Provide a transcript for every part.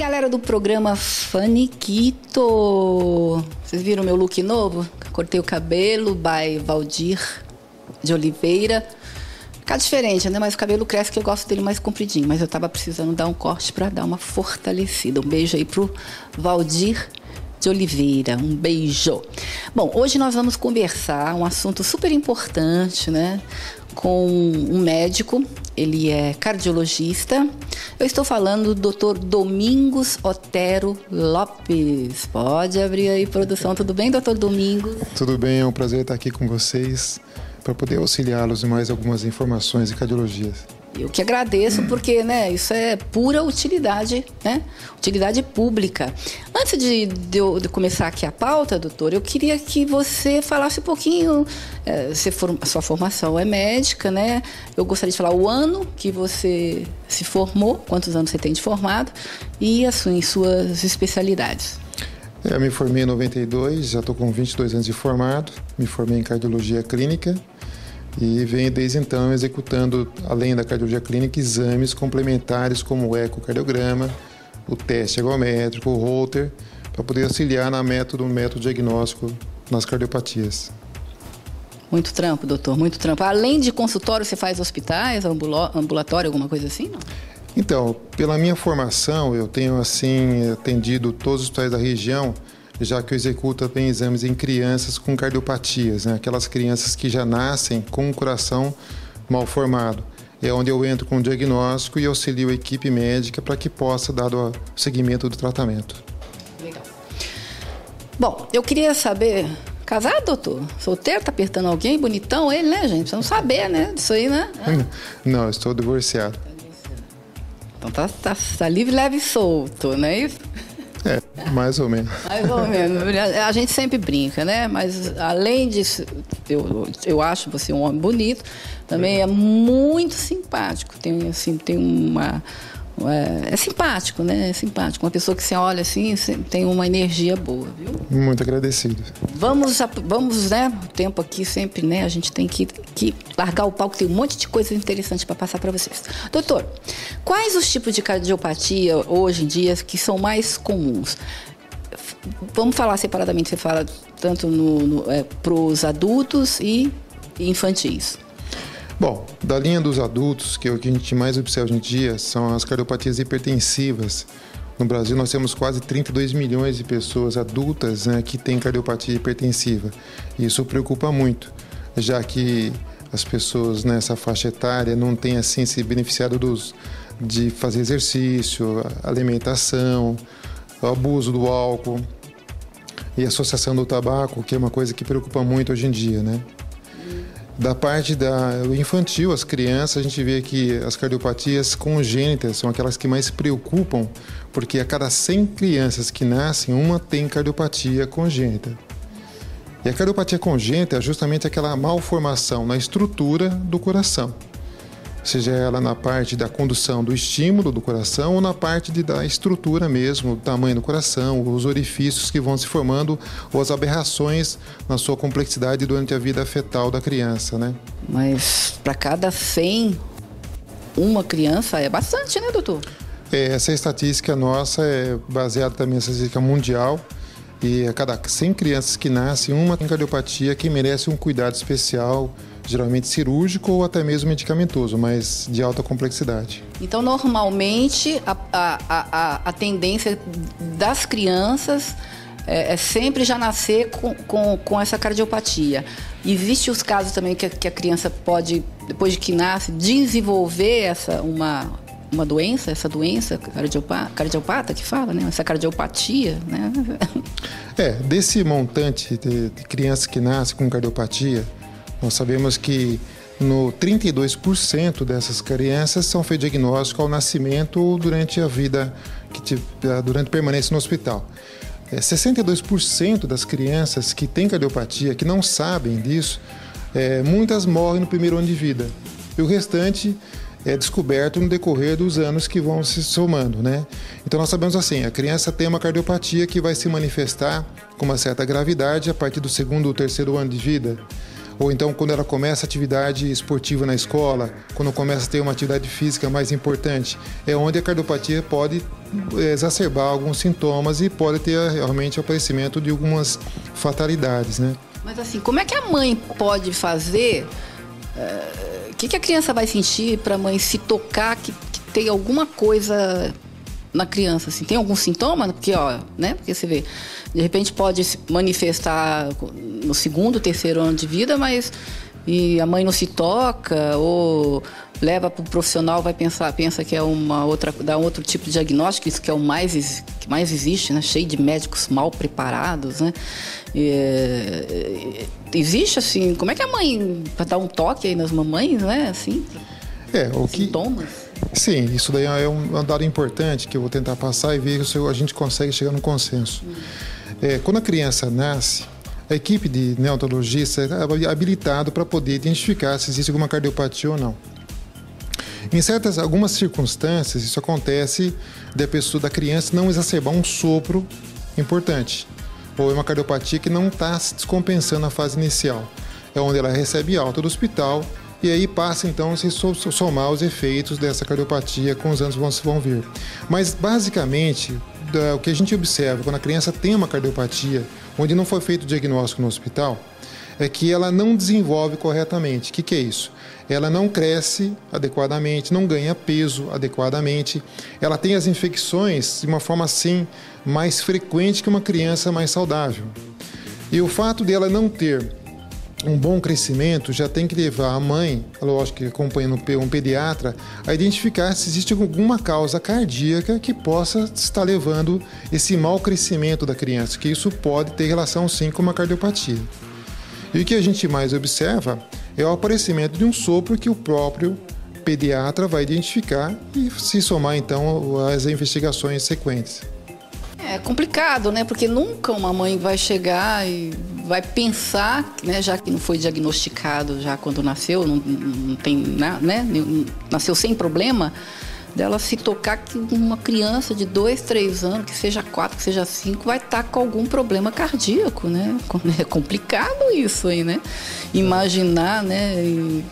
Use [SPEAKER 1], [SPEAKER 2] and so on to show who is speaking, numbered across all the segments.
[SPEAKER 1] galera do programa Faniquito. Vocês viram meu look novo? Cortei o cabelo, by Valdir de Oliveira. Fica diferente, né? Mas o cabelo cresce, que eu gosto dele mais compridinho. Mas eu tava precisando dar um corte para dar uma fortalecida. Um beijo aí pro Valdir de Oliveira. Um beijo. Bom, hoje nós vamos conversar um assunto super importante, né? Com um médico, ele é cardiologista. Eu estou falando do Dr. Domingos Otero Lopes. Pode abrir aí, produção. Tudo bem, Dr. Domingos?
[SPEAKER 2] Tudo bem, é um prazer estar aqui com vocês para poder auxiliá-los em mais algumas informações de cardiologia.
[SPEAKER 1] Eu que agradeço, porque, né, isso é pura utilidade, né? Utilidade pública. Antes de eu começar aqui a pauta, doutor, eu queria que você falasse um pouquinho. A sua formação é médica, né? Eu gostaria de falar o ano que você se formou, quantos anos você tem de formado, e em suas especialidades.
[SPEAKER 2] Eu me formei em 92, já estou com 22 anos de formado, me formei em cardiologia clínica. E venho desde então executando, além da cardiologia clínica, exames complementares como o ecocardiograma, o teste ergométrico, o Holter, para poder auxiliar no método diagnóstico nas cardiopatias.
[SPEAKER 1] Muito trampo, doutor, muito trampo. Além de consultório, você faz hospitais, ambulatório, alguma coisa assim, não?
[SPEAKER 2] Então, pela minha formação, eu tenho atendido todos os hospitais da região, já que eu executo também exames em crianças com cardiopatias, né? Aquelas crianças que já nascem com o coração mal formado. É onde eu entro com o diagnóstico e auxilio a equipe médica para que possa dar o seguimento do tratamento.
[SPEAKER 1] Legal. Bom, eu queria saber, casado, doutor? Solteiro, tá apertando alguém? Bonitão ele, né, gente? Precisamos saber, né? Disso aí, né?
[SPEAKER 2] Não, estou divorciado.
[SPEAKER 1] Então tá livre, leve e solto, não é isso?
[SPEAKER 2] Mais ou menos.
[SPEAKER 1] Mais ou menos. A gente sempre brinca, né? Mas além disso, eu acho você um homem bonito, também é muito simpático. Tem uma... É simpático, né? É simpático. Uma pessoa que você olha assim, tem uma energia boa, viu?
[SPEAKER 2] Muito agradecido.
[SPEAKER 1] Vamos, né? O tempo aqui sempre, né? A gente tem que largar o palco, tem um monte de coisa interessante para passar para vocês. Doutor, quais os tipos de cardiopatia hoje em dia que são mais comuns? Vamos falar separadamente. Você fala tanto para os adultos e infantis.
[SPEAKER 2] Bom, da linha dos adultos, que é o que a gente mais observa hoje em dia, são as cardiopatias hipertensivas. No Brasil, nós temos quase 32 milhões de pessoas adultas, né, que têm cardiopatia hipertensiva. Isso preocupa muito, já que as pessoas nessa faixa etária não têm assim, se beneficiado de fazer exercício, alimentação, o abuso do álcool e a associação do tabaco, que é uma coisa que preocupa muito hoje em dia, né? Da parte do infantil, as crianças, a gente vê que as cardiopatias congênitas são aquelas que mais se preocupam, porque a cada 100 crianças que nascem, uma tem cardiopatia congênita. E a cardiopatia congênita é justamente aquela malformação na estrutura do coração, seja ela na parte da condução do estímulo do coração ou na parte da estrutura mesmo, o tamanho do coração, os orifícios que vão se formando ou as aberrações na sua complexidade durante a vida fetal da criança, né?
[SPEAKER 1] Mas para cada 100, uma criança é bastante, né, doutor?
[SPEAKER 2] Essa estatística nossa é baseada também nessa estatística mundial. E a cada 100 crianças que nascem, uma tem cardiopatia que merece um cuidado especial, geralmente cirúrgico ou até mesmo medicamentoso, mas de alta complexidade.
[SPEAKER 1] Então, normalmente, a tendência das crianças é sempre já nascer com essa cardiopatia. Existem os casos também que a criança pode, depois de que nasce, desenvolver uma doença, essa doença cardiopata que fala, né? Essa cardiopatia, né?
[SPEAKER 2] Desse montante de crianças que nascem com cardiopatia, nós sabemos que 32% dessas crianças são feitos diagnóstico ao nascimento ou durante a vida, durante permanência no hospital. 62% das crianças que têm cardiopatia, que não sabem disso, muitas morrem no primeiro ano de vida. E o restante é descoberto no decorrer dos anos que vão se somando, né? Então nós sabemos assim, a criança tem uma cardiopatia que vai se manifestar com uma certa gravidade a partir do segundo ou terceiro ano de vida. Ou então quando ela começa a atividade esportiva na escola, quando começa a ter uma atividade física mais importante, é onde a cardiopatia pode exacerbar alguns sintomas e pode ter realmente o aparecimento de algumas fatalidades, né?
[SPEAKER 1] Mas assim, como é que a mãe pode fazer? O que a criança vai sentir para a mãe se tocar que tem alguma coisa na criança? Assim, tem algum sintoma? Porque, né? Porque você vê, de repente pode se manifestar no segundo, terceiro ano de vida, mas e a mãe não se toca ou leva para o profissional, pensa que é dá outro tipo de diagnóstico, isso que é que mais existe, né? Cheio de médicos mal preparados, né? Existe assim, como é que a mãe para dar um toque aí nas mamães, né? Assim, sintomas?
[SPEAKER 2] Sim, isso daí é um dado importante que eu vou tentar passar e ver se a gente consegue chegar num consenso. Quando a criança nasce, a equipe de neonatologistas é habilitada para poder identificar se existe alguma cardiopatia ou não. Em algumas circunstâncias, isso acontece da criança não exacerbar um sopro importante, ou uma cardiopatia que não está se descompensando na fase inicial. É onde ela recebe alta do hospital e aí passa então a se somar os efeitos dessa cardiopatia com os anos vão vir. Mas basicamente, o que a gente observa quando a criança tem uma cardiopatia, onde não foi feito o diagnóstico no hospital, é que ela não desenvolve corretamente. O que é isso? Ela não cresce adequadamente, não ganha peso adequadamente, ela tem as infecções de uma forma assim mais frequente que uma criança mais saudável. E o fato dela não ter um bom crescimento já tem que levar a mãe, lógico que acompanhando um pediatra, a identificar se existe alguma causa cardíaca que possa estar levando esse mau crescimento da criança, que isso pode ter relação sim com uma cardiopatia. E o que a gente mais observa é o aparecimento de um sopro que o próprio pediatra vai identificar e se somar então às investigações sequentes.
[SPEAKER 1] É complicado, né? Porque nunca uma mãe vai chegar e vai pensar, né? Já que não foi diagnosticado já quando nasceu, não tem nada, né? Nasceu sem problema, dela se tocar que uma criança de 2, 3 anos, que seja 4, que seja 5, vai estar com algum problema cardíaco, né? É complicado isso aí, né? Imaginar, né?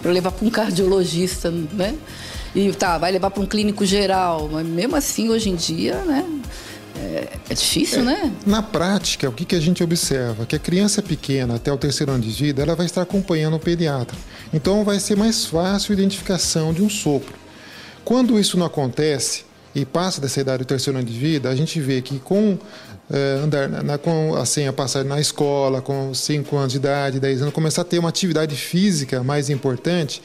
[SPEAKER 1] Para levar para um cardiologista, né? E vai levar para um clínico geral, mas mesmo assim, hoje em dia, né? É difícil, né?
[SPEAKER 2] Na prática, o que a gente observa? Que a criança pequena, até o 3º ano de vida, ela vai estar acompanhando o pediatra. Então, vai ser mais fácil a identificação de um sopro. Quando isso não acontece e passa dessa idade do 3º ano de vida, a gente vê que com a passar na escola, com 5 anos de idade, 10 anos, começar a ter uma atividade física mais importante,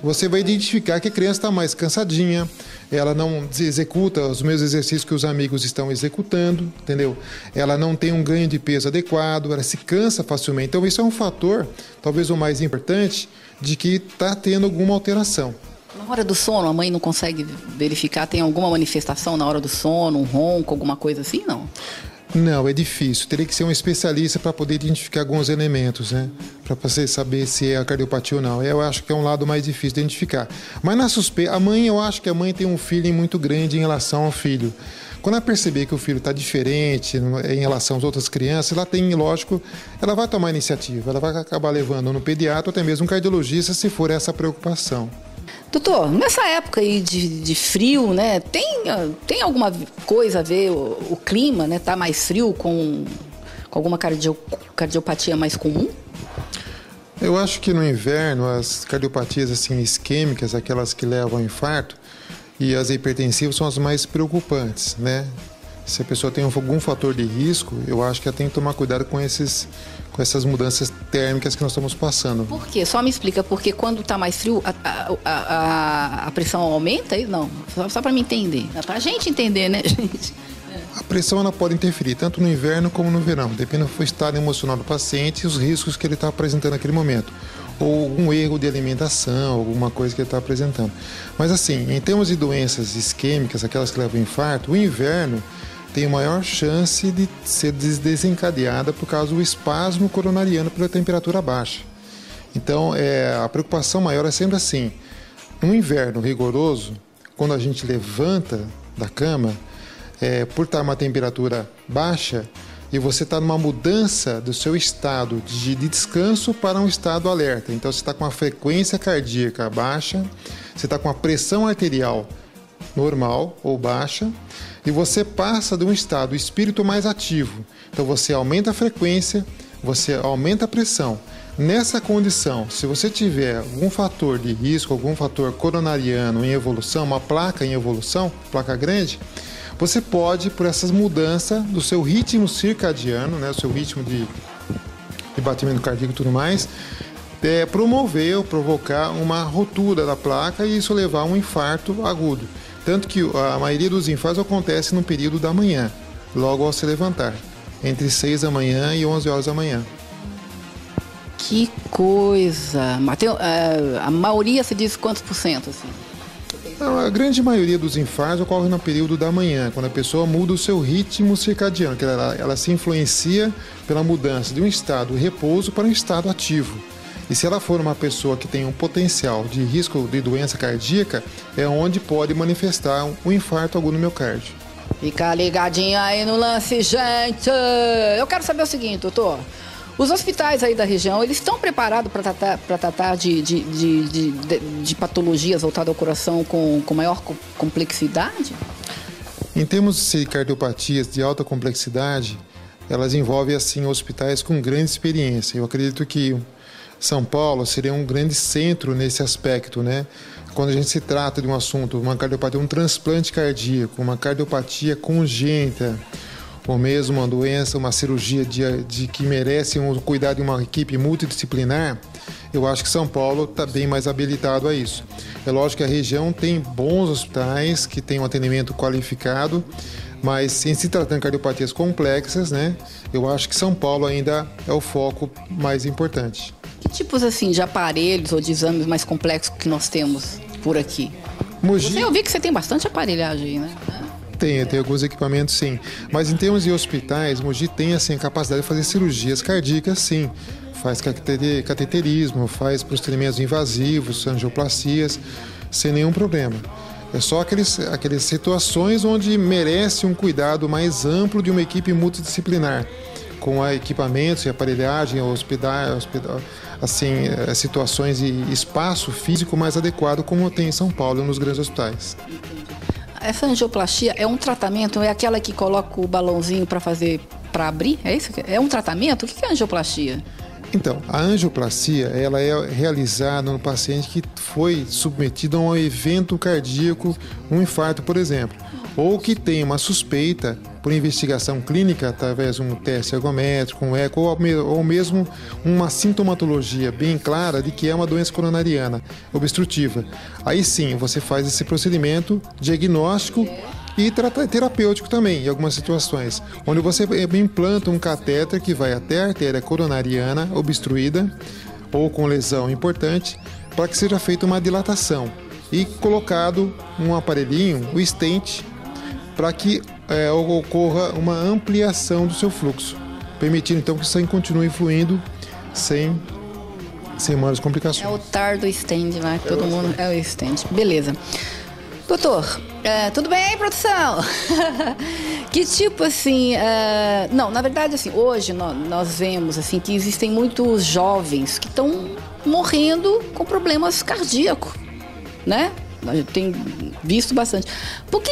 [SPEAKER 2] você vai identificar que a criança está mais cansadinha, ela não executa os mesmos exercícios que os amigos estão executando, entendeu? Ela não tem um ganho de peso adequado, ela se cansa facilmente. Então, isso é um fator, talvez o mais importante, de que está tendo alguma alteração.
[SPEAKER 1] Na hora do sono, a mãe não consegue verificar, tem alguma manifestação na hora do sono, um ronco, alguma coisa assim, não?
[SPEAKER 2] Não, é difícil. Teria que ser um especialista para poder identificar alguns elementos, né? Para você saber se é a cardiopatia ou não. Eu acho que é um lado mais difícil de identificar. Mas na suspeita, eu acho que a mãe tem um feeling muito grande em relação ao filho. Quando ela perceber que o filho está diferente em relação às outras crianças, ela tem, lógico, ela vai tomar iniciativa. Ela vai acabar levando no pediatra ou até mesmo um cardiologista se for essa preocupação.
[SPEAKER 1] Doutor, nessa época aí de frio, né, tem alguma coisa a ver o clima, né, tá mais frio com alguma cardiopatia mais comum?
[SPEAKER 2] Eu acho que no inverno as cardiopatias assim isquêmicas, aquelas que levam ao infarto, e as hipertensivas são as mais preocupantes, né? Se a pessoa tem algum fator de risco, eu acho que ela tem que tomar cuidado com essas mudanças térmicas que nós estamos passando.
[SPEAKER 1] Por quê? Só me explica, porque quando está mais frio, a pressão aumenta? Não, só para me entender. Para a gente entender, né, gente?
[SPEAKER 2] A pressão ela pode interferir tanto no inverno como no verão, depende do estado emocional do paciente e os riscos que ele está apresentando naquele momento. Ou algum erro de alimentação, alguma coisa que ele está apresentando. Mas assim, em termos de doenças isquêmicas, aquelas que levam ao infarto, o inverno tem maior chance de ser desencadeada por causa do espasmo coronariano pela temperatura baixa. Então, a preocupação maior é sempre assim. No inverno rigoroso, quando a gente levanta da cama, por estar uma temperatura baixa, e você está numa mudança do seu estado de descanso para um estado alerta. Então, você está com a frequência cardíaca baixa, você está com a pressão arterial normal ou baixa, e você passa de um estado espírito mais ativo. Então você aumenta a frequência, você aumenta a pressão. Nessa condição, se você tiver algum fator de risco, algum fator coronariano em evolução, uma placa em evolução, placa grande, você pode, por essas mudanças do seu ritmo circadiano, né, o seu ritmo de batimento cardíaco e tudo mais, promover ou provocar uma rotura da placa e isso levar a um infarto agudo. Tanto que a maioria dos infartos acontece no período da manhã, logo ao se levantar, entre 6 da manhã e 11 horas da manhã.
[SPEAKER 1] Que coisa! Mateus, a maioria se diz quantos por cento? Assim?
[SPEAKER 2] Não, a grande maioria dos infartos ocorre no período da manhã, quando a pessoa muda o seu ritmo circadiano, que ela se influencia pela mudança de um estado de repouso para um estado ativo. E se ela for uma pessoa que tem um potencial de risco de doença cardíaca, é onde pode manifestar um infarto agudo no miocárdio.
[SPEAKER 1] Fica ligadinho aí no lance, gente! Eu quero saber o seguinte, doutor. Os hospitais aí da região, eles estão preparados para tratar de patologias voltadas ao coração com maior complexidade?
[SPEAKER 2] Em termos de cardiopatias de alta complexidade, elas envolvem assim hospitais com grande experiência. Eu acredito que São Paulo seria um grande centro nesse aspecto, né? Quando a gente se trata de um assunto, uma cardiopatia, um transplante cardíaco, uma cardiopatia congênita, ou mesmo uma doença, uma cirurgia de que merece um cuidado de uma equipe multidisciplinar, eu acho que São Paulo está bem mais habilitado a isso. É lógico que a região tem bons hospitais que têm um atendimento qualificado, mas em se tratando de cardiopatias complexas, né, eu acho que São Paulo ainda é o foco mais importante.
[SPEAKER 1] Que tipos assim de aparelhos ou de exames mais complexos que nós temos por aqui?
[SPEAKER 2] Mogi...
[SPEAKER 1] Eu vi que você tem bastante aparelhagem aí, né?
[SPEAKER 2] Tem alguns equipamentos, sim. Mas em termos de hospitais, Mogi tem assim, a capacidade de fazer cirurgias cardíacas, sim. Faz cateterismo, faz procedimentos invasivos, angioplastias, sem nenhum problema. É só aquelas situações onde merece um cuidado mais amplo de uma equipe multidisciplinar, com equipamentos e aparelhagem, assim, situações e espaço físico mais adequado, como tem em São Paulo, nos grandes hospitais.
[SPEAKER 1] Essa angioplastia é um tratamento? É aquela que coloca o balãozinho para abrir? É isso? É um tratamento? O que é angioplastia?
[SPEAKER 2] Então, a angioplastia, ela é realizada no paciente que foi submetido a um evento cardíaco, um infarto, por exemplo, ou que tem uma suspeita por investigação clínica, através de um teste ergométrico, um eco, ou mesmo uma sintomatologia bem clara de que é uma doença coronariana obstrutiva. Aí sim, você faz esse procedimento diagnóstico e terapêutico também, em algumas situações, onde você implanta um catéter que vai até a artéria coronariana obstruída ou com lesão importante, para que seja feita uma dilatação e colocado um aparelhinho, o stent, para que ocorra uma ampliação do seu fluxo, permitindo então que o sangue continue fluindo sem maiores complicações. É
[SPEAKER 1] o TAR do stent, né? Todo mundo é o stent. Beleza. Doutor, tudo bem aí, produção? Que tipo assim... Não, na verdade, assim, hoje nós vemos assim, que existem muitos jovens que estão morrendo com problemas cardíacos, né? A gente tem visto bastante. Por que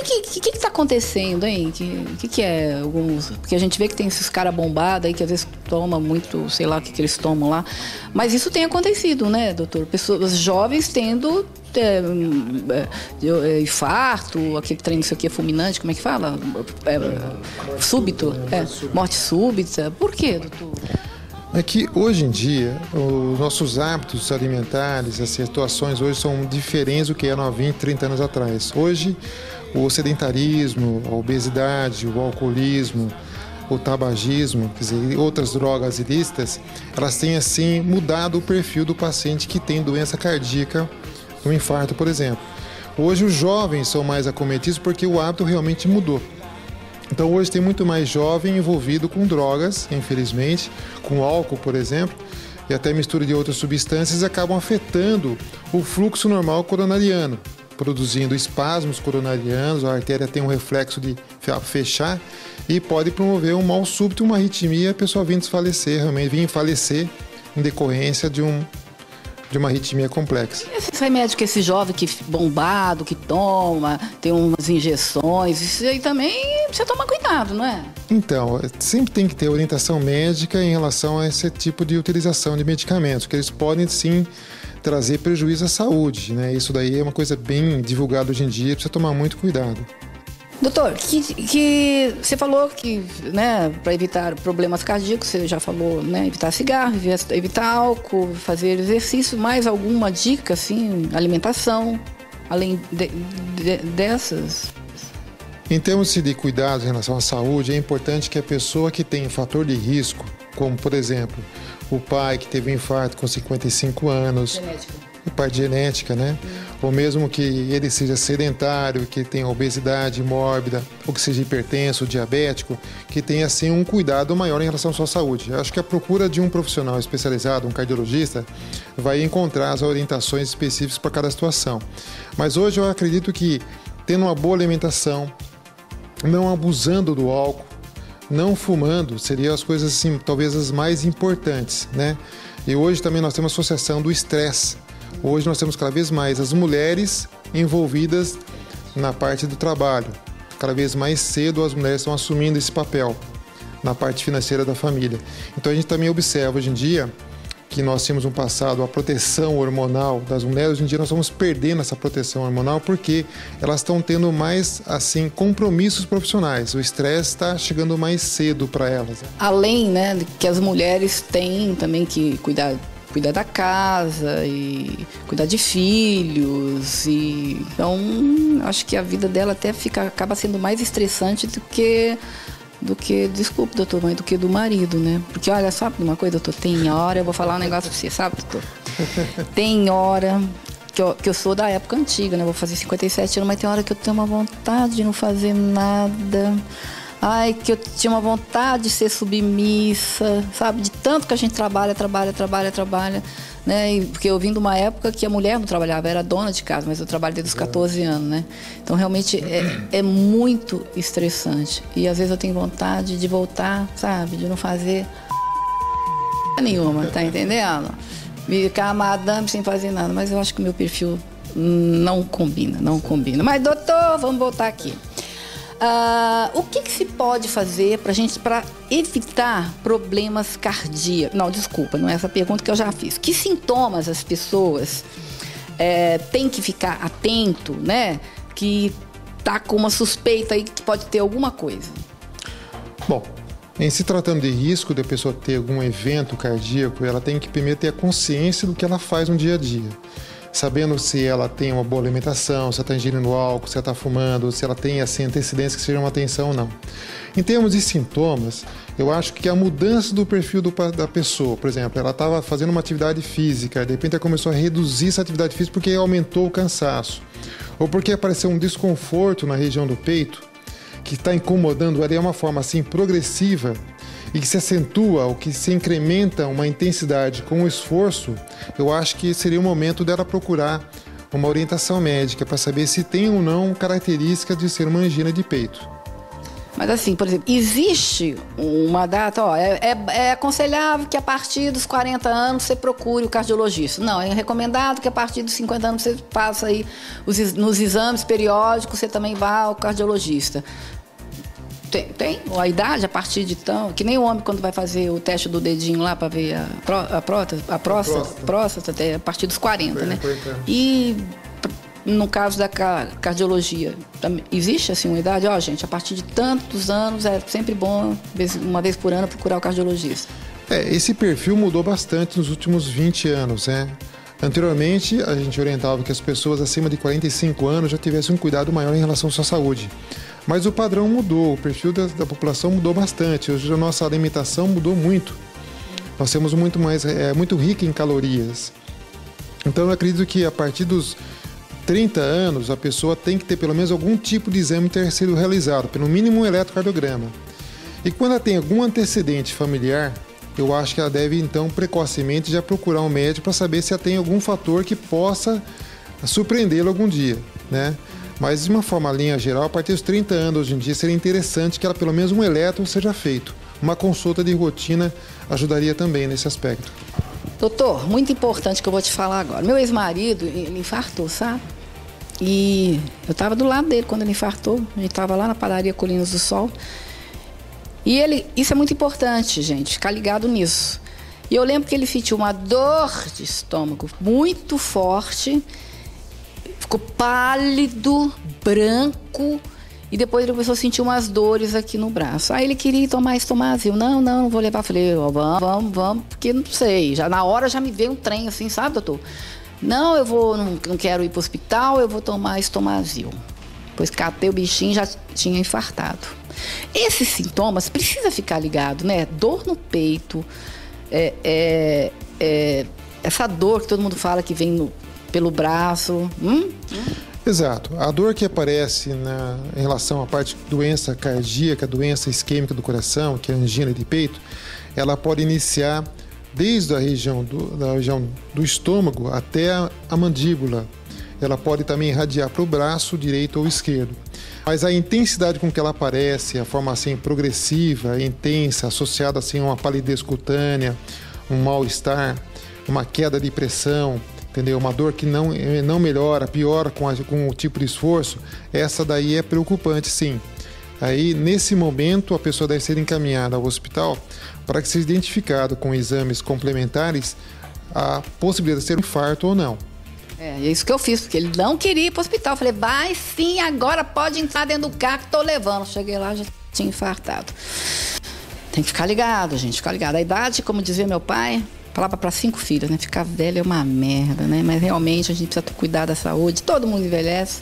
[SPEAKER 1] está acontecendo, hein? Que é alguns... Porque a gente vê que tem esses caras bombados aí que às vezes tomam muito, sei lá o que eles tomam lá. Mas isso tem acontecido, né, doutor? Pessoas jovens tendo infarto, aquele trem, não sei o que, fulminante, como é que fala? Súbito. Morte súbita. Por quê, doutor?
[SPEAKER 2] É que hoje em dia, os nossos hábitos alimentares, as situações hoje são diferentes do que eram há 20, 30 anos atrás. Hoje, o sedentarismo, a obesidade, o alcoolismo, o tabagismo, quer dizer, outras drogas ilícitas, elas têm assim mudado o perfil do paciente que tem doença cardíaca, um infarto, por exemplo. Hoje os jovens são mais acometidos porque o hábito realmente mudou. Então hoje tem muito mais jovem envolvido com drogas, infelizmente, com álcool, por exemplo, e até mistura de outras substâncias acabam afetando o fluxo normal coronariano, produzindo espasmos coronarianos, a artéria tem um reflexo de fechar e pode promover um mal súbito, uma arritmia, a pessoa vir desfalecer, realmente vir falecer em decorrência de de uma arritmia complexa.
[SPEAKER 1] Esses remédios que esse jovem que bombado, que toma, tem umas injeções, isso aí também precisa tomar cuidado, não é?
[SPEAKER 2] Então, sempre tem que ter orientação médica em relação a esse tipo de utilização de medicamentos, que eles podem sim trazer prejuízo à saúde, né? Isso daí é uma coisa bem divulgada hoje em dia, precisa tomar muito cuidado.
[SPEAKER 1] Doutor, que você falou que, né, para evitar problemas cardíacos, você já falou, né, evitar cigarro, evitar álcool, fazer exercício, mais alguma dica, assim, alimentação, além dessas?
[SPEAKER 2] Em termos de cuidados em relação à saúde, é importante que a pessoa que tem fator de risco, como, por exemplo, o pai que teve um infarto com 55 anos, o pai de genética, né? Ou mesmo que ele seja sedentário, que tenha obesidade mórbida, ou que seja hipertenso, diabético, que tenha, assim, um cuidado maior em relação à sua saúde. Eu acho que a procura de um profissional especializado, um cardiologista, vai encontrar as orientações específicas para cada situação. Mas hoje eu acredito que, tendo uma boa alimentação, não abusando do álcool, não fumando, seriam as coisas, assim, talvez as mais importantes, né? E hoje também nós temos a associação do estresse. Hoje nós temos cada vez mais as mulheres envolvidas na parte do trabalho. Cada vez mais cedo as mulheres estão assumindo esse papel na parte financeira da família. Então a gente também observa hoje em dia que nós tínhamos no passado a proteção hormonal das mulheres. Hoje em dia nós estamos perdendo essa proteção hormonal porque elas estão tendo mais, assim, compromissos profissionais. O estresse está chegando mais cedo para elas.
[SPEAKER 1] Além, né, que as mulheres têm também que cuidar da casa e cuidar de filhos, e então acho que a vida dela até acaba sendo mais estressante do que, desculpe, doutor, mãe, do que do marido, né? Porque olha, sabe uma coisa, doutor, tem hora, eu vou falar um negócio pra você, sabe, doutor? Tem hora que eu sou da época antiga, né? Vou fazer 57 anos, mas tem hora que eu tenho uma vontade de não fazer nada. Ai, que eu tinha uma vontade de ser submissa, sabe? De tanto que a gente trabalha, né? Porque eu vim de uma época que a mulher não trabalhava, era dona de casa, mas eu trabalho desde os 14 anos, né? Então, realmente, é muito estressante. E, às vezes, eu tenho vontade de voltar, sabe? De não fazer nenhuma, tá entendendo? Ficar madame sem fazer nada. Mas eu acho que o meu perfil não combina. Mas, doutor, vamos voltar aqui. O que se pode fazer para evitar problemas cardíacos? Não, desculpa, não é essa pergunta que eu já fiz. Que sintomas as pessoas têm que ficar atento, né? Que tá com uma suspeita aí que pode ter alguma coisa.
[SPEAKER 2] Bom, em se tratando de risco de a pessoa ter algum evento cardíaco, ela tem que primeiro ter a consciência do que ela faz no dia a dia. Sabendo se ela tem uma boa alimentação, se ela está ingerindo álcool, se ela está fumando, se ela tem, assim, antecedências que chamam atenção ou não. Em termos de sintomas, eu acho que a mudança do perfil da pessoa, por exemplo, ela estava fazendo uma atividade física, de repente ela começou a reduzir essa atividade física porque aumentou o cansaço, ou porque apareceu um desconforto na região do peito, que está incomodando ela de uma forma assim progressiva, e que se acentua ou que se incrementa uma intensidade com o esforço, eu acho que seria o momento dela procurar uma orientação médica para saber se tem ou não características de ser uma angina de peito.
[SPEAKER 1] Mas assim, por exemplo, existe uma data, é aconselhável que a partir dos 40 anos você procure o cardiologista. Não, é recomendado que a partir dos 50 anos você faça aí nos exames periódicos, você também vá ao cardiologista. Tem a idade a partir de tão... Que nem o homem quando vai fazer o teste do dedinho lá para ver a próstata, até a partir dos 40, né? E no caso da cardiologia, existe assim uma idade? Gente, a partir de tantos anos é sempre bom, uma vez por ano, procurar o cardiologista.
[SPEAKER 2] Esse perfil mudou bastante nos últimos 20 anos, né? Anteriormente, a gente orientava que as pessoas acima de 45 anos já tivessem um cuidado maior em relação à sua saúde. Mas o padrão mudou, o perfil da população mudou bastante. Hoje a nossa alimentação mudou muito. Nós temos muito rica em calorias. Então eu acredito que a partir dos 30 anos a pessoa tem que ter pelo menos algum tipo de exame ter sido realizado, pelo mínimo um eletrocardiograma. E quando ela tem algum antecedente familiar, eu acho que ela deve então precocemente já procurar um médico para saber se ela tem algum fator que possa surpreendê-lo algum dia, né? Mas de uma forma linha geral, a partir dos 30 anos hoje em dia, seria interessante que ela pelo menos um eletro seja feito. Uma consulta de rotina ajudaria também nesse aspecto.
[SPEAKER 1] Doutor, muito importante que eu vou te falar agora. Meu ex-marido, ele infartou, sabe? E eu estava do lado dele quando ele infartou. A gente estava lá na padaria Colinas do Sol. E isso é muito importante, gente, ficar ligado nisso. E eu lembro que ele sentiu uma dor de estômago muito forte, ficou pálido, branco, e depois ele começou a sentir umas dores aqui no braço. Aí ele queria tomar Estomazil. Não vou levar. Falei, vamos, porque não sei. Já, na hora já me veio um trem assim, sabe, doutor? Não, não quero ir para o hospital, eu vou tomar Estomazil. Depois catei o bichinho, já tinha infartado. Esses sintomas, precisa ficar ligado, né? Dor no peito, essa dor que todo mundo fala que vem pelo braço.
[SPEAKER 2] Exato. A dor que aparece em relação à parte de doença cardíaca, doença isquêmica do coração, que é a angina de peito, ela pode iniciar desde a região do estômago até a mandíbula. Ela pode também irradiar para o braço direito ou esquerdo. Mas a intensidade com que ela aparece, a forma assim progressiva, intensa, associada assim a uma palidez cutânea, um mal-estar, uma queda de pressão, entendeu? Uma dor que não melhora, piora com o tipo de esforço, essa daí é preocupante, sim. Aí, nesse momento, a pessoa deve ser encaminhada ao hospital para que seja identificado com exames complementares a possibilidade de ser um infarto ou não.
[SPEAKER 1] É isso que eu fiz, porque ele não queria ir para o hospital. Eu falei, vai sim, agora pode entrar dentro do carro que estou levando. Cheguei lá, já tinha infartado. Tem que ficar ligado, gente, ficar ligado. A idade, como dizia meu pai, falava para 5 filhos, né? Ficar velho é uma merda, né? Mas realmente a gente precisa cuidar da saúde. Todo mundo envelhece,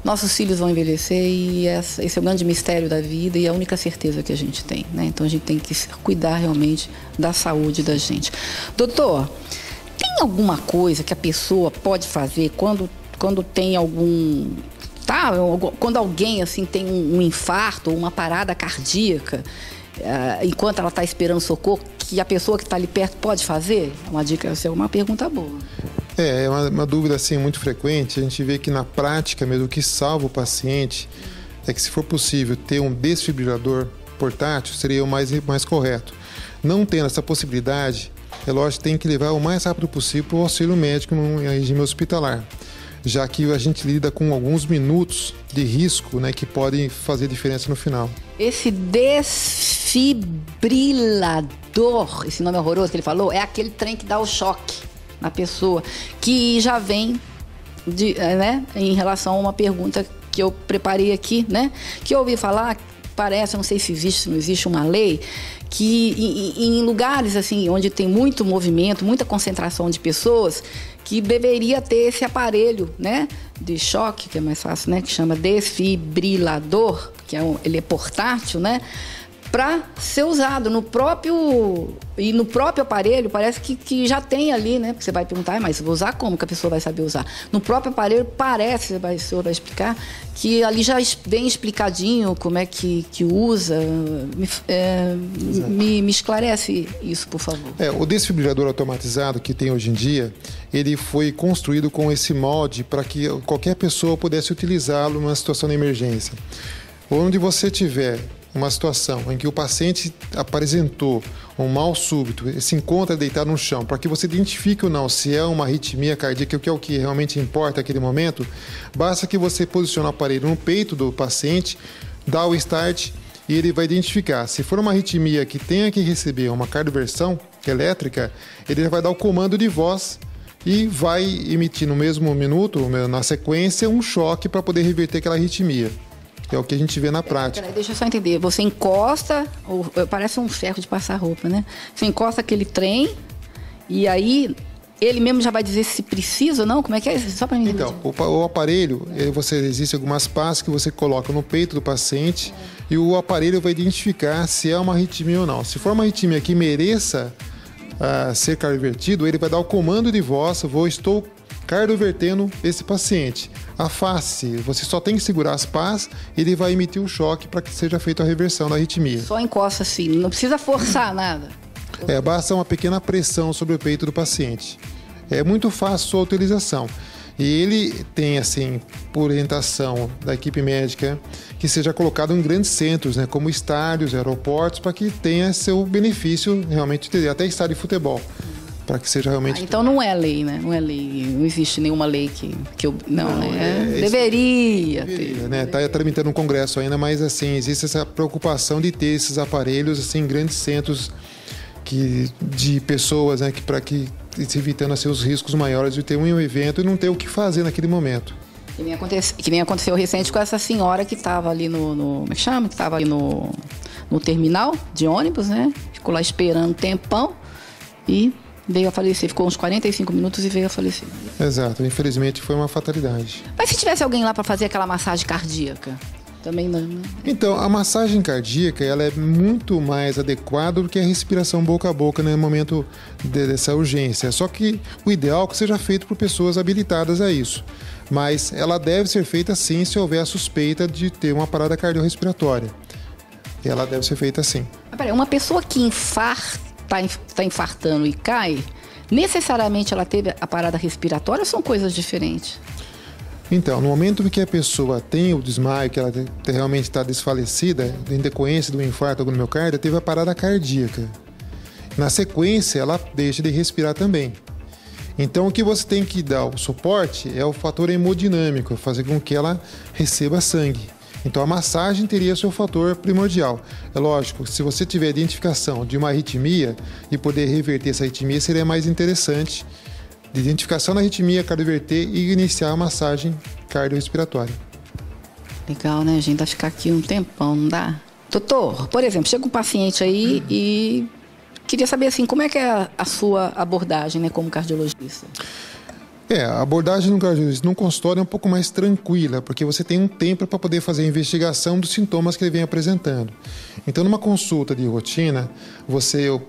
[SPEAKER 1] nossos filhos vão envelhecer e esse é o grande mistério da vida e é a única certeza que a gente tem, né? Então a gente tem que cuidar realmente da saúde da gente. Doutor, tem alguma coisa que a pessoa pode fazer quando tem algum... quando alguém assim, tem um infarto ou uma parada cardíaca, enquanto ela está esperando socorro, que a pessoa que está ali perto pode fazer? Uma dica, essa é uma pergunta boa.
[SPEAKER 2] É uma dúvida assim, muito frequente. A gente vê que na prática mesmo o que salva o paciente é que, se for possível ter um desfibrilador portátil, seria o mais correto. Não tendo essa possibilidade, é lógico que tem que levar o mais rápido possível o auxílio médico no regime hospitalar, já que a gente lida com alguns minutos de risco, né, que podem fazer diferença no final.
[SPEAKER 1] Esse desfibrilador, esse nome horroroso que ele falou, é aquele trem que dá o choque na pessoa, que já vem né, em relação a uma pergunta que eu preparei aqui, né, que eu ouvi falar, parece, eu não sei se existe, se não existe uma lei, que em lugares assim, onde tem muito movimento, muita concentração de pessoas, que deveria ter esse aparelho, né, de choque, que é mais fácil, né, que chama desfibrilador, que ele é portátil, né, para ser usado no próprio aparelho. Parece que já tem ali, né, porque você vai perguntar, mas vou usar como que a pessoa vai saber usar? No próprio aparelho parece, o senhor vai explicar, que ali já vem explicadinho como é que usa. Me esclarece isso, por favor.
[SPEAKER 2] O desfibrilador automatizado que tem hoje em dia, ele foi construído com esse molde para que qualquer pessoa pudesse utilizá-lo numa situação de emergência. Onde você tiver uma situação em que o paciente apresentou um mal súbito, se encontra deitado no chão, para que você identifique ou não se é uma arritmia cardíaca, que é o que realmente importa naquele momento, basta que você posicione o aparelho no peito do paciente, dá o start e ele vai identificar. Se for uma arritmia que tenha que receber uma cardioversão elétrica, ele vai dar o comando de voz e vai emitir no mesmo minuto, na sequência, um choque para poder reverter aquela arritmia. É o que a gente vê na prática.
[SPEAKER 1] Deixa eu só entender. Você encosta, parece um ferro de passar roupa, né? Você encosta aquele trem e aí ele mesmo já vai dizer se precisa ou não? Como é que é? Só para mim.
[SPEAKER 2] Então, o aparelho, existem algumas pastas que você coloca no peito do paciente e o aparelho vai identificar se é uma arritmia ou não. Se for uma arritmia que mereça ser cardiovertido, ele vai dar o comando de voz: estou cardiovertendo esse paciente. Afaste, você só tem que segurar as pás e ele vai emitir o choque para que seja feita a reversão da arritmia.
[SPEAKER 1] Só encosta assim, não precisa forçar nada.
[SPEAKER 2] Basta uma pequena pressão sobre o peito do paciente. É muito fácil a sua utilização. E ele tem, assim, por orientação da equipe médica, que seja colocado em grandes centros, né, como estádios, aeroportos, para que tenha seu benefício realmente, até estádio de futebol. para que seja realmente...
[SPEAKER 1] Então não é lei, né? Não é lei. Não existe nenhuma lei que eu... Não, né? Deveria ter.
[SPEAKER 2] Né? Está tramitando um congresso ainda, mas assim, existe essa preocupação de ter esses aparelhos assim, em grandes centros de pessoas, né? Para que evitando assim, os riscos maiores de ter um evento e não ter o que fazer naquele momento.
[SPEAKER 1] Que nem aconteceu recente com essa senhora que estava ali como é que chama? Que estava ali no terminal de ônibus, né? Ficou lá esperando um tempão e veio a falecer. Ficou uns 45 minutos e veio a falecer.
[SPEAKER 2] Exato. Infelizmente foi uma fatalidade.
[SPEAKER 1] Mas se tivesse alguém lá para fazer aquela massagem cardíaca? Também não, né?
[SPEAKER 2] Então, a massagem cardíaca ela é muito mais adequada do que a respiração boca a boca no momento dessa urgência. Só que o ideal é que seja feito por pessoas habilitadas a isso. Mas ela deve ser feita sim se houver a suspeita de ter uma parada cardiorrespiratória. Ela deve ser feita assim.
[SPEAKER 1] Mas peraí, uma pessoa que está infartando e cai, necessariamente ela teve a parada respiratória ou são coisas diferentes?
[SPEAKER 2] Então, no momento em que a pessoa tem o desmaio, que ela realmente está desfalecida, em decorrência do infarto do miocárdio, teve a parada cardíaca. Na sequência, ela deixa de respirar também. Então, o que você tem que dar o suporte é o fator hemodinâmico, fazer com que ela receba sangue. Então, a massagem teria seu fator primordial. É lógico, se você tiver identificação de uma arritmia e poder reverter essa arritmia, seria mais interessante de identificação da arritmia, cardioverter e iniciar a massagem cardiorrespiratória.
[SPEAKER 1] Legal, né, gente? Vai ficar aqui um tempão, não dá? Doutor, por exemplo, chega um paciente aí e queria saber assim, como é que é a sua abordagem, né, como cardiologista?
[SPEAKER 2] A abordagem no cardiologista no consultório é um pouco mais tranquila, porque você tem um tempo para poder fazer a investigação dos sintomas que ele vem apresentando. Então, numa consulta de rotina,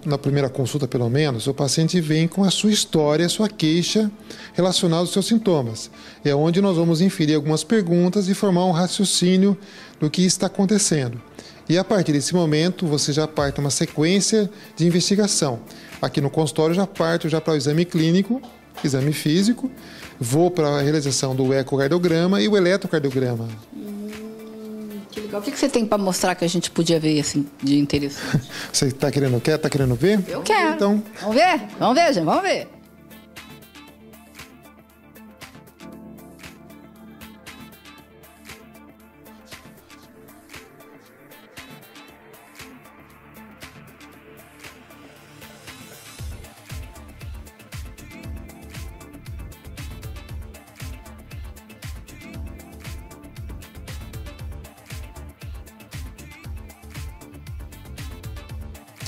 [SPEAKER 2] na primeira consulta pelo menos, o paciente vem com a sua história, a sua queixa relacionada aos seus sintomas. É onde nós vamos inferir algumas perguntas e formar um raciocínio do que está acontecendo. E a partir desse momento, você já parte uma sequência de investigação. Aqui no consultório, já parto para o exame clínico, exame físico, vou para a realização do ecocardiograma e o eletrocardiograma.
[SPEAKER 1] Que legal. O que você tem para mostrar que a gente podia ver assim, de interesse?
[SPEAKER 2] Você está querendo ver?
[SPEAKER 1] Eu quero.
[SPEAKER 2] Então...
[SPEAKER 1] Vamos ver? Vamos ver, gente, vamos ver.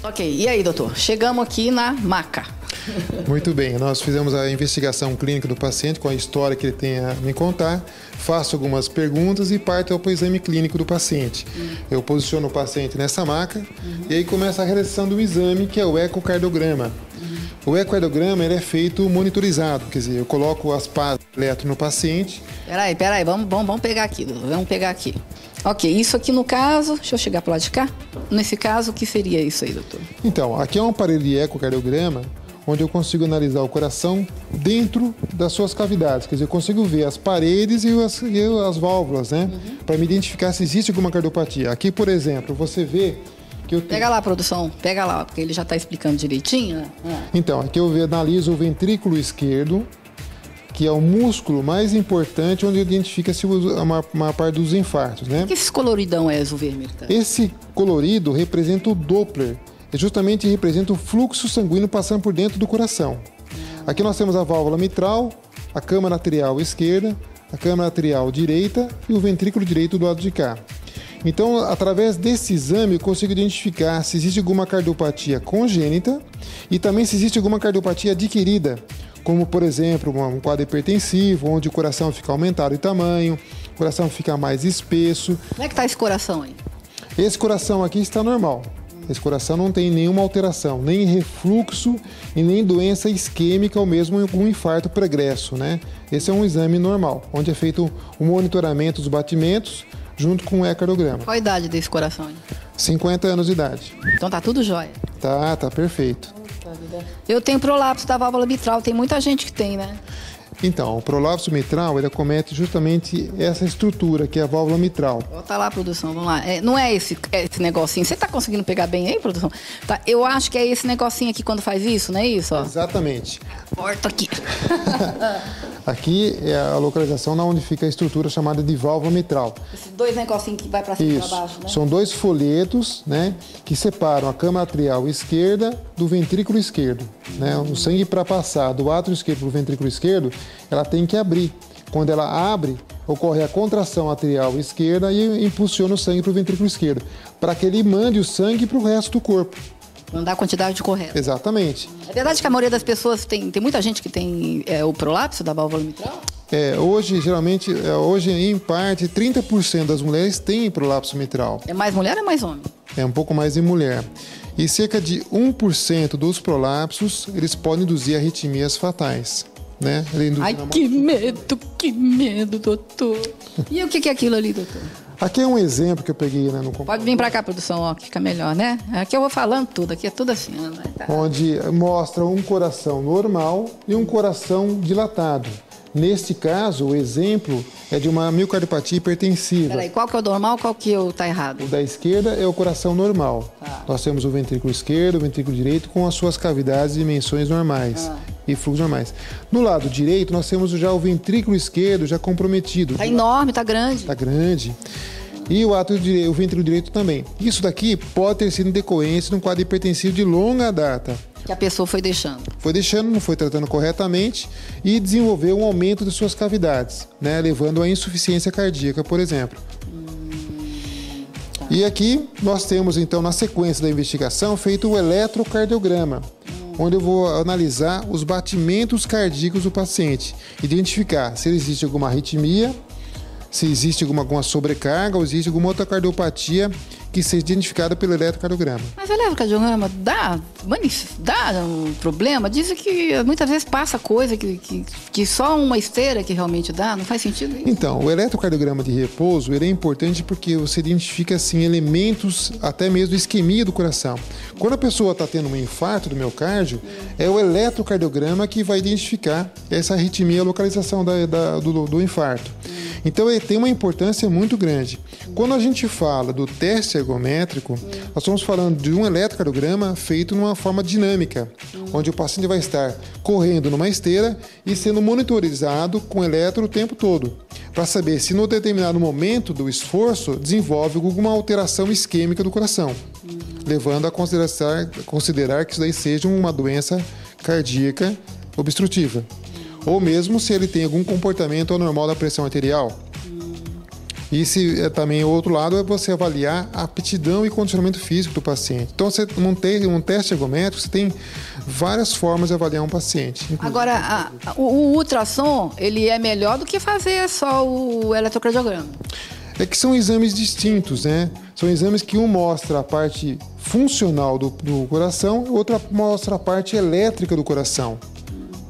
[SPEAKER 1] Ok, e aí, doutor? Chegamos aqui na maca.
[SPEAKER 2] Muito bem, nós fizemos a investigação clínica do paciente com a história que ele tem a me contar, faço algumas perguntas e parto para o exame clínico do paciente. Eu posiciono o paciente nessa maca e aí começa a realização do exame, que é o ecocardiograma. O ecocardiograma ele é feito monitorizado, quer dizer, eu coloco as pás eletro no paciente.
[SPEAKER 1] Peraí, vamos pegar aqui, doutor, vamos pegar aqui. Ok, isso aqui no caso, deixa eu chegar para lá de cá. Nesse caso, o que seria isso aí, doutor?
[SPEAKER 2] Então, aqui é um aparelho de ecocardiograma, onde eu consigo analisar o coração dentro das suas cavidades. Quer dizer, eu consigo ver as paredes e as válvulas, né? Para me identificar se existe alguma cardiopatia. Aqui, por exemplo, você vê que eu tenho...
[SPEAKER 1] Pega lá, produção, pega lá, porque ele já está explicando direitinho, né?
[SPEAKER 2] Então, aqui eu analiso o ventrículo esquerdo, que é o músculo mais importante onde identifica-se a maior parte dos infartos, né?
[SPEAKER 1] O que esse coloridão é, azul vermelho? Tá?
[SPEAKER 2] Esse colorido representa o Doppler. Justamente representa o fluxo sanguíneo passando por dentro do coração. Aqui nós temos a válvula mitral, a câmara arterial esquerda, a câmara arterial direita e o ventrículo direito do lado de cá. Então, através desse exame, eu consigo identificar se existe alguma cardiopatia congênita e também se existe alguma cardiopatia adquirida, como, por exemplo, um quadro hipertensivo, onde o coração fica aumentado de tamanho, o coração fica mais espesso.
[SPEAKER 1] Como é que está esse coração aí?
[SPEAKER 2] Esse coração aqui está normal. Esse coração não tem nenhuma alteração, nem refluxo e nem doença isquêmica ou mesmo um infarto pregresso, né? Esse é um exame normal, onde é feito o monitoramento dos batimentos junto com o ecocardiograma.
[SPEAKER 1] Qual a idade desse coração aí?
[SPEAKER 2] 50 anos de idade.
[SPEAKER 1] Então tá tudo jóia.
[SPEAKER 2] Tá perfeito.
[SPEAKER 1] Eu tenho prolapso da válvula mitral, tem muita gente que tem, né?
[SPEAKER 2] Então, o prolapso mitral, ele acomete justamente essa estrutura, que é a válvula mitral.
[SPEAKER 1] Volta lá, produção, vamos lá. Não é esse negocinho. Você tá conseguindo pegar bem aí, produção? Tá, eu acho que é esse negocinho aqui quando faz isso, não é isso? Ó?
[SPEAKER 2] Exatamente.
[SPEAKER 1] Corta aqui.
[SPEAKER 2] Aqui é a localização onde fica a estrutura chamada de válvula mitral.
[SPEAKER 1] Esses dois negocinhos que vai para cima e para baixo, né?
[SPEAKER 2] São dois folhetos, né, que separam a câmara atrial esquerda do ventrículo esquerdo. Né? O sangue, para passar do átrio esquerdo para o ventrículo esquerdo, ela tem que abrir. Quando ela abre, ocorre a contração atrial esquerda e impulsiona o sangue para o ventrículo esquerdo, para que ele mande o sangue para o resto do corpo.
[SPEAKER 1] Mandar a quantidade correta.
[SPEAKER 2] Exatamente.
[SPEAKER 1] É verdade que a maioria das pessoas tem muita gente que tem o prolapso da válvula mitral?
[SPEAKER 2] Hoje, geralmente, em parte, 30% das mulheres têm prolapso mitral.
[SPEAKER 1] É mais mulher ou é mais homem?
[SPEAKER 2] É um pouco mais em mulher. E cerca de 1% dos prolapsos, eles podem induzir arritmias fatais. Né?
[SPEAKER 1] Ai, que medo, doutor. E o que é aquilo ali, doutor?
[SPEAKER 2] Aqui é um exemplo que eu peguei, né, no computador.
[SPEAKER 1] Pode vir para cá, produção, ó, que fica melhor, né? Aqui eu vou falando tudo, aqui é tudo assim. Tá.
[SPEAKER 2] Onde mostra um coração normal e um coração dilatado. Neste caso, o exemplo é de uma miocardiopatia hipertensiva.
[SPEAKER 1] Peraí, qual que é o normal, qual que tá errado?
[SPEAKER 2] O da esquerda é o coração normal. Nós temos o ventrículo esquerdo, o ventrículo direito com as suas cavidades e dimensões normais. E fluxos normais. No lado direito, nós temos já o ventrículo esquerdo já comprometido.
[SPEAKER 1] Tá enorme, tá grande.
[SPEAKER 2] Tá grande. E o ventrículo direito também. Isso daqui pode ter sido em decorrência de um quadro hipertensivo de longa data.
[SPEAKER 1] Que a pessoa foi deixando.
[SPEAKER 2] Foi deixando, não foi tratando corretamente e desenvolveu um aumento de suas cavidades, né, levando à insuficiência cardíaca, por exemplo. E aqui nós temos, então, na sequência da investigação, feito o eletrocardiograma, onde eu vou analisar os batimentos cardíacos do paciente, identificar se existe alguma arritmia, se existe alguma sobrecarga ou existe alguma outra cardiopatia que seja identificada pelo eletrocardiograma.
[SPEAKER 1] Mas o eletrocardiograma dá um problema? Dizem que muitas vezes passa coisa que só uma esteira que realmente dá, não faz sentido isso?
[SPEAKER 2] Então, o eletrocardiograma de repouso ele é importante porque você identifica assim, elementos até mesmo de isquemia do coração. Quando a pessoa está tendo um infarto do miocárdio, é o eletrocardiograma que vai identificar essa arritmia, a localização do infarto. Então, ele tem uma importância muito grande. Quando a gente fala do teste ergométrico, nós estamos falando de um eletrocardiograma feito numa forma dinâmica, onde o paciente vai estar correndo numa esteira e sendo monitorizado com eletro o tempo todo, para saber se no determinado momento do esforço desenvolve alguma alteração isquêmica do coração, levando a considerar que isso daí seja uma doença cardíaca obstrutiva. Ou mesmo se ele tem algum comportamento anormal da pressão arterial. E se também o outro lado é você avaliar a aptidão e condicionamento físico do paciente. Então, você um teste ergométrico, você tem várias formas de avaliar um paciente. Inclusive.
[SPEAKER 1] Agora, o ultrassom, ele é melhor do que fazer só o eletrocardiograma?
[SPEAKER 2] É que são exames distintos, né? São exames que um mostra a parte funcional do coração, o outro mostra a parte elétrica do coração.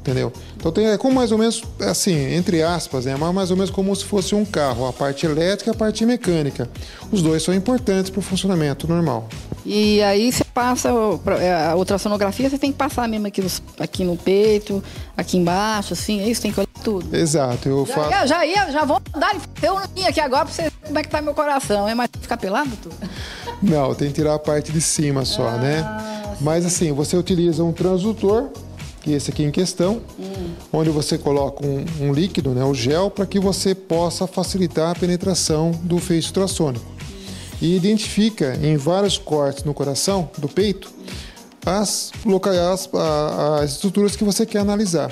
[SPEAKER 2] Entendeu? Então é como mais ou menos, assim, entre aspas, né? Mais ou menos como se fosse um carro, a parte elétrica e a parte mecânica. Os dois são importantes para o funcionamento normal.
[SPEAKER 1] E aí você passa a ultrassonografia, você tem que passar mesmo aqui no peito, aqui embaixo, assim, é isso, tem que olhar tudo.
[SPEAKER 2] Exato, eu faço.
[SPEAKER 1] Já vou dar um aqui agora para você ver como é que tá meu coração. É mais ficar pelado, tudo?
[SPEAKER 2] Não, tem que tirar a parte de cima só, né? Mas assim, você utiliza um transdutor, que esse aqui em questão, onde você coloca um líquido, né, o gel, para que você possa facilitar a penetração do feixe ultrassônico. E identifica em vários cortes no coração, do peito, as estruturas que você quer analisar,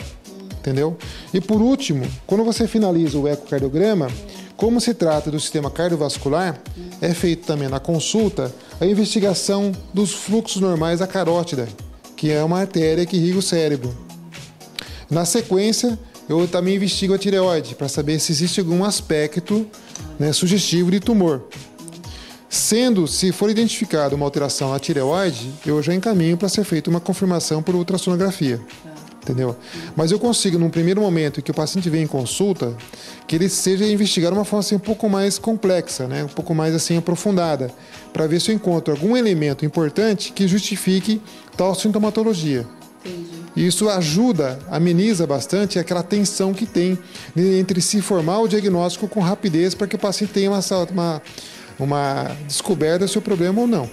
[SPEAKER 2] entendeu? E por último, quando você finaliza o ecocardiograma, como se trata do sistema cardiovascular, é feito também na consulta a investigação dos fluxos normais da carótida, que é uma artéria que irriga o cérebro. Na sequência, eu também investigo a tireoide para saber se existe algum aspecto, né, sugestivo de tumor. Se for identificada uma alteração na tireoide, eu já encaminho para ser feita uma confirmação por ultrassonografia. Entendeu? Mas eu consigo, num primeiro momento em que o paciente vem em consulta, que ele seja investigado de uma forma assim, um pouco mais complexa, né? Um pouco mais assim, aprofundada, para ver se eu encontro algum elemento importante que justifique tal sintomatologia.
[SPEAKER 1] Entendi.
[SPEAKER 2] Isso ajuda, ameniza bastante aquela tensão que tem entre se formar o diagnóstico com rapidez para que o paciente tenha uma descoberta se o problema ou não.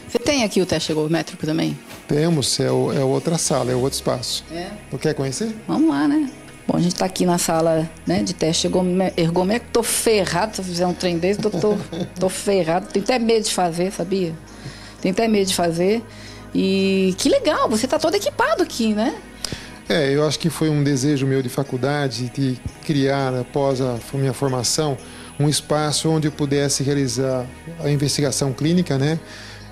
[SPEAKER 1] Você tem aqui o teste ergométrico também?
[SPEAKER 2] Temos, é outra sala, é outro espaço. Não quer conhecer?
[SPEAKER 1] Vamos lá, né? Bom, a gente está aqui na sala, né, de teste ergométrico. Tô ferrado se eu fizer um trem desse, tô ferrado. Tenho até medo de fazer, sabia? Tenho até medo de fazer. E que legal, você está todo equipado aqui, né?
[SPEAKER 2] Eu acho que foi um desejo meu de faculdade de criar, após a minha formação, um espaço onde eu pudesse realizar a investigação clínica, né?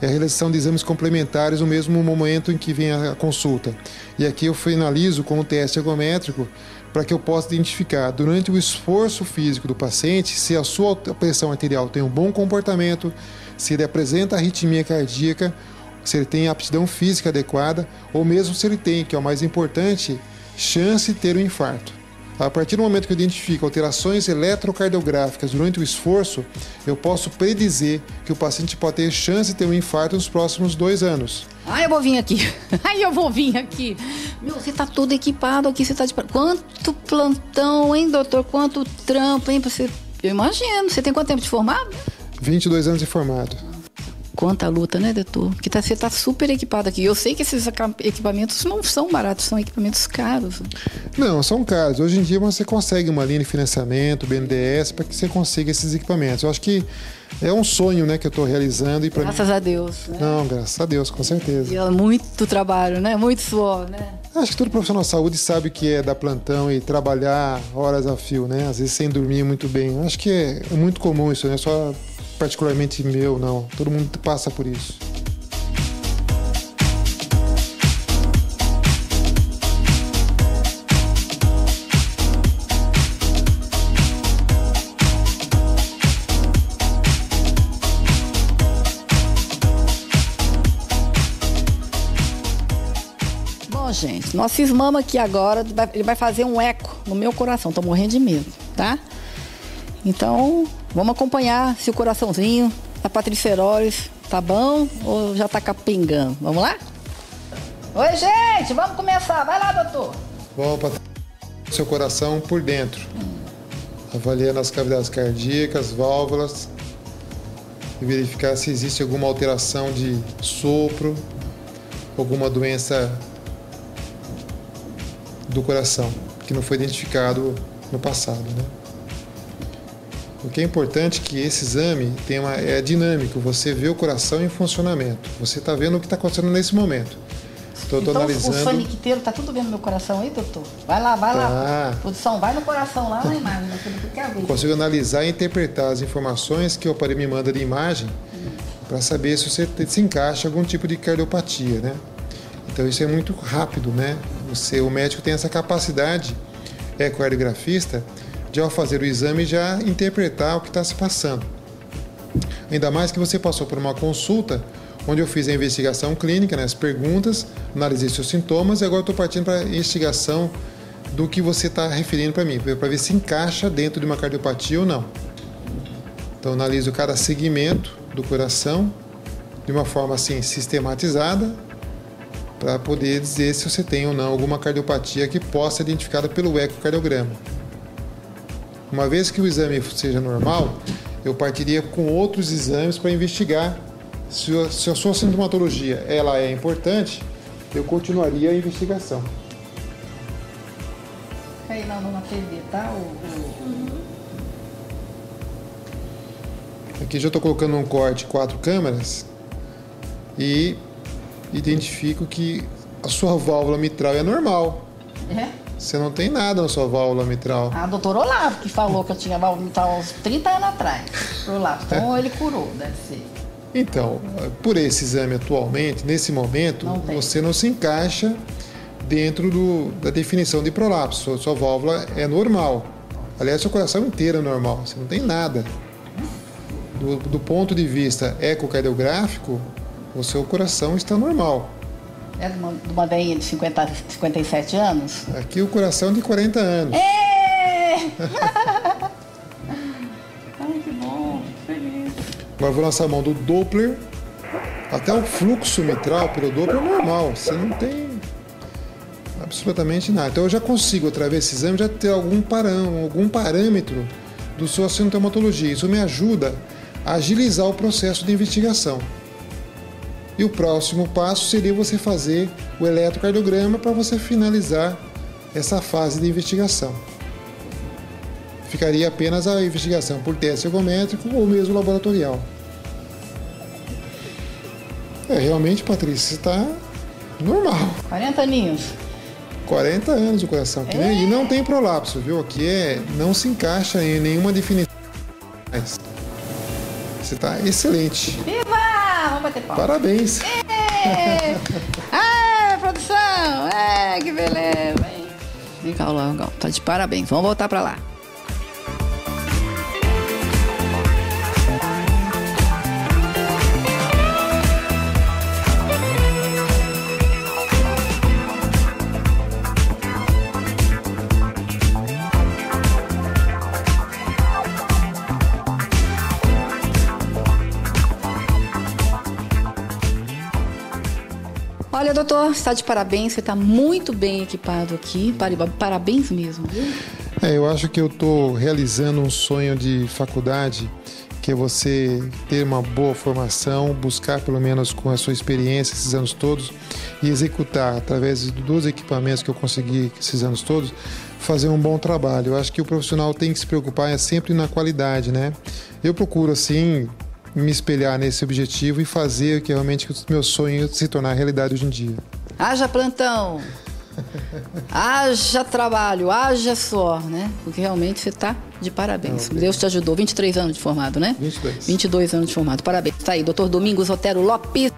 [SPEAKER 2] A realização de exames complementares no mesmo momento em que vem a consulta. E aqui eu finalizo com o teste ergométrico para que eu possa identificar, durante o esforço físico do paciente, se a sua pressão arterial tem um bom comportamento, se ele apresenta arritmia cardíaca, se ele tem aptidão física adequada, ou mesmo se ele tem, que é o mais importante, chance de ter um infarto. A partir do momento que eu identifico alterações eletrocardiográficas durante o esforço, eu posso predizer que o paciente pode ter chance de ter um infarto nos próximos 2 anos.
[SPEAKER 1] Eu vou vir aqui. Eu vou vir aqui. Meu, você tá todo equipado aqui, você tá de... Quanto plantão, hein, doutor? Quanto trampo, hein? Eu imagino. Você tem quanto tempo de formado?
[SPEAKER 2] 22 anos de formado.
[SPEAKER 1] Quanta luta, né, doutor? Porque você está super equipado aqui. Eu sei que esses equipamentos não são baratos, são equipamentos caros.
[SPEAKER 2] Não, são caros. Hoje em dia você consegue uma linha de financiamento, BNDES, para que você consiga esses equipamentos. Eu acho que é um sonho, né, que eu estou realizando.
[SPEAKER 1] Graças a Deus. Né?
[SPEAKER 2] Não, graças a Deus, com certeza.
[SPEAKER 1] E é muito trabalho, né? Muito suor, né?
[SPEAKER 2] Acho que todo profissional de saúde sabe o que é dar plantão e trabalhar horas a fio, né? Às vezes sem dormir muito bem. Acho que é muito comum isso, né? Só particularmente meu, não. Todo mundo passa por isso.
[SPEAKER 1] Bom, gente, nós cismamos aqui agora, ele vai fazer um eco no meu coração. Tô morrendo de medo, tá? Então, vamos acompanhar se o coraçãozinho da Patrícia Heróis tá bom ou já tá capengando. Vamos lá? Oi, gente, vamos começar. Vai lá, doutor.
[SPEAKER 2] Bom, Patrícia, seu coração por dentro. Avaliando as cavidades cardíacas, válvulas, e verificar se existe alguma alteração de sopro, alguma doença do coração, que não foi identificado no passado, né? O que é importante é que esse exame é dinâmico, você vê o coração em funcionamento, você está vendo o que está acontecendo nesse momento.
[SPEAKER 1] Então analisando... o Sonic inteiro está tudo vendo no meu coração aí, doutor? Vai lá. Produção, vai no coração lá na imagem.
[SPEAKER 2] Consigo analisar e interpretar as informações que o aparelho me manda de imagem para saber se você se encaixa em algum tipo de cardiopatia, né? Então isso é muito rápido, né? O médico tem essa capacidade, ecocardiografista, de ao fazer o exame já interpretar o que está se passando. Ainda mais que você passou por uma consulta onde eu fiz a investigação clínica, né, as perguntas, analisei seus sintomas e agora estou partindo para a investigação do que você está referindo para mim, para ver se encaixa dentro de uma cardiopatia ou não. Então analiso cada segmento do coração de uma forma assim sistematizada para poder dizer se você tem ou não alguma cardiopatia que possa ser identificada pelo ecocardiograma. Uma vez que o exame seja normal, eu partiria com outros exames para investigar se a sua sintomatologia ela é importante, eu continuaria a investigação.
[SPEAKER 1] Aí na TV, tá?
[SPEAKER 2] Aqui já estou colocando um corte 4 câmeras e identifico que a sua válvula mitral é normal. Você não tem nada na sua válvula mitral.
[SPEAKER 1] Doutor Olavo, que falou que eu tinha válvula mitral há uns 30 anos atrás. Olavo, então ele curou, deve ser.
[SPEAKER 2] Então, por esse exame atualmente, nesse momento, você não se encaixa dentro da definição de prolapso. Sua válvula é normal. Aliás, seu coração inteiro é normal. Você não tem nada. Do ponto de vista ecocardiográfico, o seu coração está normal.
[SPEAKER 1] É de uma velhinha de 57 anos?
[SPEAKER 2] Aqui o coração de 40 anos.
[SPEAKER 1] Ai, que bom, feliz.
[SPEAKER 2] Agora vou lançar a mão do Doppler. Até o fluxo mitral pelo Doppler é normal. Você não tem Absolutamente nada. Então eu já consigo, através desse exame, já ter algum parâmetro do sua sintomatologia. Isso me ajuda a agilizar o processo de investigação. E o próximo passo seria você fazer o eletrocardiograma para você finalizar essa fase de investigação. Ficaria apenas a investigação por teste ergométrico ou mesmo laboratorial. Realmente, Patrícia, você está normal.
[SPEAKER 1] 40 aninhos.
[SPEAKER 2] 40 anos o coração. E não tem prolapso, viu? Aqui não se encaixa em nenhuma definição. Você está excelente.
[SPEAKER 1] Viva! Vamos bater palma.
[SPEAKER 2] Parabéns.
[SPEAKER 1] Produção! Que beleza! Legal, legal. Tá de parabéns. Vamos voltar para lá. Olha, doutor, está de parabéns, você está muito bem equipado aqui, parabéns mesmo, viu?
[SPEAKER 2] Eu acho que eu estou realizando um sonho de faculdade, que é você ter uma boa formação, buscar pelo menos com a sua experiência esses anos todos e executar, através dos equipamentos que eu consegui esses anos todos, fazer um bom trabalho. Eu acho que o profissional tem que se preocupar sempre na qualidade, né? Eu procuro, assim, me espelhar nesse objetivo e fazer que realmente o meu sonho se tornar realidade hoje em dia.
[SPEAKER 1] Haja plantão, haja trabalho, haja suor, né? Porque realmente você está de parabéns. Deus te ajudou. 23 anos de formado, né? 22 anos de formado. Parabéns. Tá aí, doutor Domingos Otero Lopes.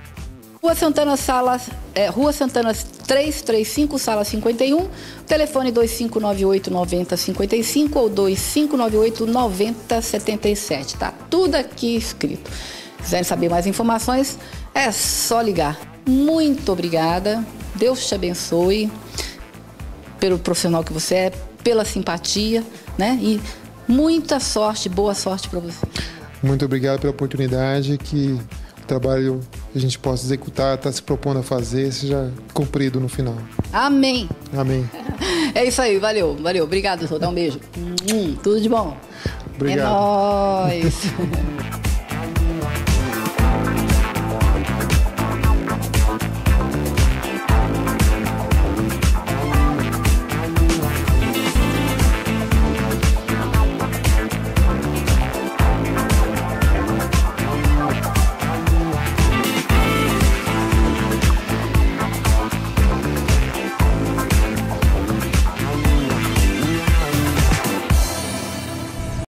[SPEAKER 1] Rua Santana, Rua Santana 335, sala 51, telefone 2598-9055 ou 2598-9077. Tá tudo aqui escrito. Se quiserem saber mais informações, é só ligar. Muito obrigada. Deus te abençoe pelo profissional que você é, pela simpatia, né? E muita sorte, boa sorte para você.
[SPEAKER 2] Muito obrigado pela oportunidade, que o trabalho que a gente possa executar, está se propondo a fazer, seja cumprido no final.
[SPEAKER 1] Amém.
[SPEAKER 2] Amém.
[SPEAKER 1] É isso aí, valeu. Obrigado, doutor. Dá um beijo. Tudo de bom.
[SPEAKER 2] Obrigado.
[SPEAKER 1] É nóis.